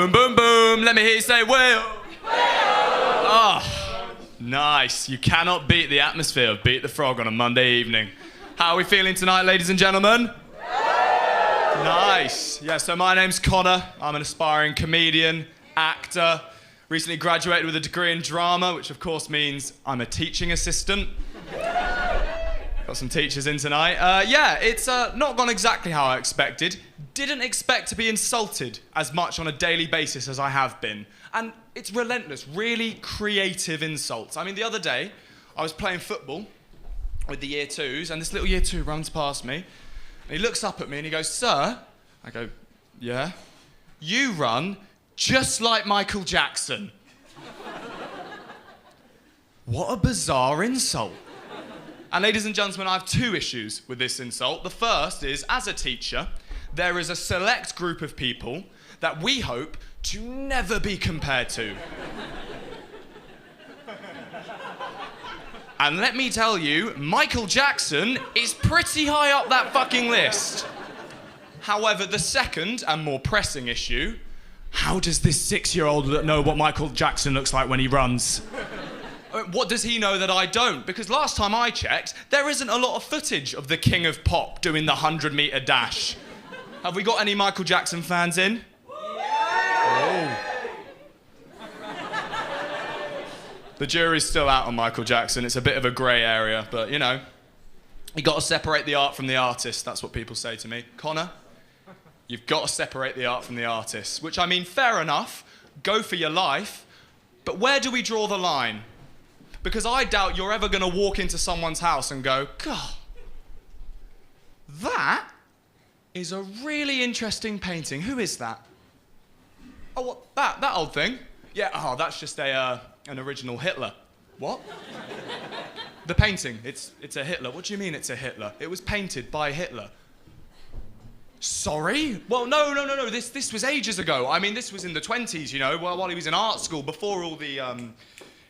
Boom, boom, boom. Let me hear you say, well. Oh, nice. You cannot beat the atmosphere of Beat the Frog on a Monday evening. How are we feeling tonight, ladies and gentlemen? Nice. Yeah, so my name's Conor. I'm an aspiring comedian, actor. Recently graduated with a degree in drama, which of course means I'm a teaching assistant. Got some teachers in tonight. Yeah, it's not gone exactly how I expected. Didn't expect to be insulted as much on a daily basis as I have been. And it's relentless, really creative insults. I mean, the other day, I was playing football with the year twos, and this little year two runs past me, and he looks up at me and he goes, "Sir," I go, "Yeah?" "You run just like Michael Jackson." What a bizarre insult. And ladies and gentlemen, I have two issues with this insult. The first is, as a teacher, there is a select group of people that we hope to never be compared to. And let me tell you, Michael Jackson is pretty high up that fucking list. However, the second and more pressing issue, how does this 6-year-old know what Michael Jackson looks like when he runs? What does he know that I don't? Because last time I checked, there isn't a lot of footage of the king of pop doing the 100-metre dash. Have we got any Michael Jackson fans in? Oh. The jury's still out on Michael Jackson. It's a bit of a grey area, but you know, you got to separate the art from the artist. That's what people say to me. Conor, you've got to separate the art from the artist. Which, I mean, fair enough. Go for your life. But where do we draw the line? Because I doubt you're ever going to walk into someone's house and go, "God, that is a really interesting painting. Who is that?" "Oh, what, that old thing?" "Yeah, oh, that's just an original Hitler." "What?" "The painting, it's a Hitler." "What do you mean it's a Hitler?" "It was painted by Hitler." "Sorry?" "Well, no. This was ages ago. I mean, this was in the 20s, you know, while he was in art school, before all the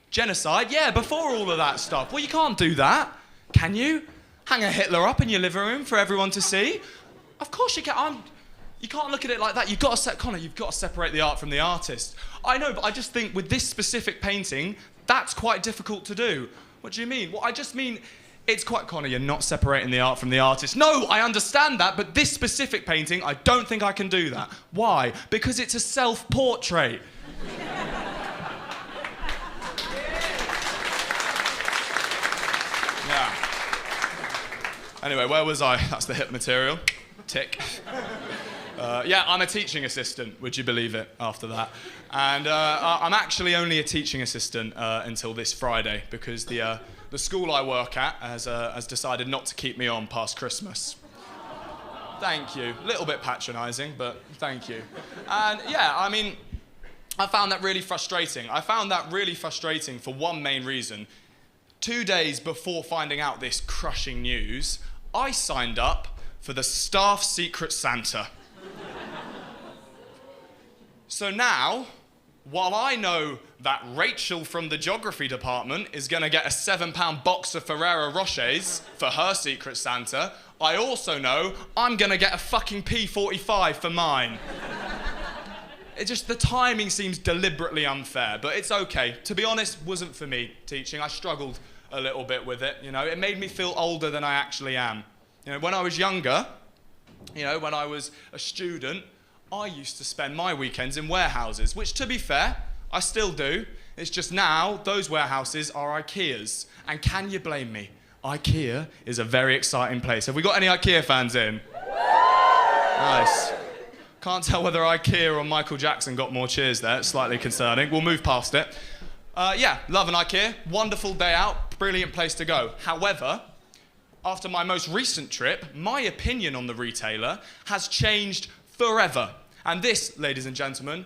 genocide. Yeah, before all of that stuff." "Well, you can't do that, can you? Hang a Hitler up in your living room for everyone to see?" "Of course you can. You can't look at it like that. You've got to Conor, you've got to separate the art from the artist." "I know, but I just think with this specific painting, that's quite difficult to do." "What do you mean?" "Well, I just mean it's quite..." "Conor, you're not separating the art from the artist." "No, I understand that, but this specific painting, I don't think I can do that." "Why?" "Because it's a self-portrait." Yeah. Anyway, where was I? That's the hip material. Tick. Yeah, I'm a teaching assistant, would you believe it, after that. And I'm actually only a teaching assistant until this Friday, because the school I work at has decided not to keep me on past Christmas. Thank you. A little bit patronising, but thank you. And yeah, I mean, I found that really frustrating. I found that really frustrating for one main reason. 2 days before finding out this crushing news, I signed up for the staff Secret Santa. So now, while I know that Rachel from the geography department is going to get a £7 box of Ferrero Rochers for her Secret Santa, I also know I'm going to get a fucking P45 for mine. The timing seems deliberately unfair, but it's okay. To be honest, wasn't for me, teaching. I struggled a little bit with it, you know. It made me feel older than I actually am. You know, when I was younger, you know, when I was a student, I used to spend my weekends in warehouses, which, to be fair, I still do. It's just now, those warehouses are IKEAs. And can you blame me? IKEA is a very exciting place. Have we got any IKEA fans in? Nice. Can't tell whether IKEA or Michael Jackson got more cheers there. It's slightly concerning. We'll move past it. Yeah, love an IKEA. Wonderful day out. Brilliant place to go. However, after my most recent trip, my opinion on the retailer has changed forever. And this, ladies and gentlemen,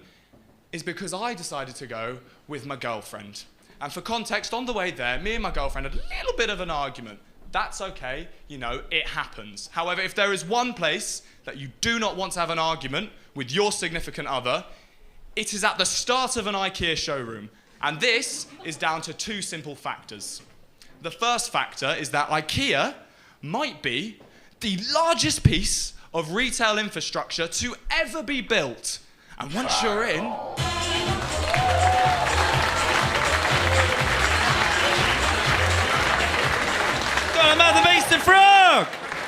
is because I decided to go with my girlfriend. And for context, on the way there, me and my girlfriend had a little bit of an argument. That's okay, you know, it happens. However, if there is one place that you do not want to have an argument with your significant other, it is at the start of an IKEA showroom. And this is down to two simple factors. The first factor is that IKEA might be the largest piece of retail infrastructure to ever be built. And once you're in... Got him out the base in front!